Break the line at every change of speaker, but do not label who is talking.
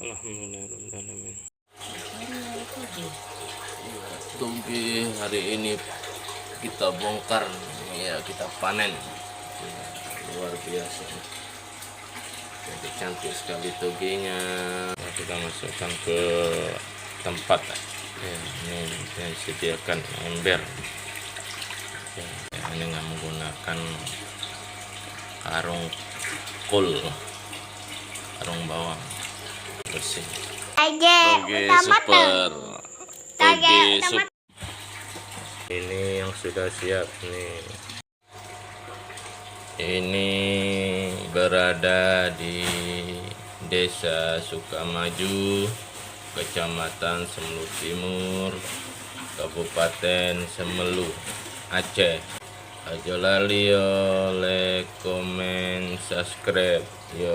Alhamdulillahirrahmanirrahim.
Toge hari ini kita bongkar, ya kita panen. Luar biasa. Jadi cantik sekali togenya.
Kita masukkan ke tempat. Ya, ini disediakan ember. Ya, ini nggak menggunakan karung bawang bersih. Toge super. Toge super. Ini yang sudah siap nih. Ini berada di Desa Sukamaju, Kecamatan Semelu Timur, Kabupaten Semelu, Aceh. Aja lali yo, like, comment, subscribe. Yo.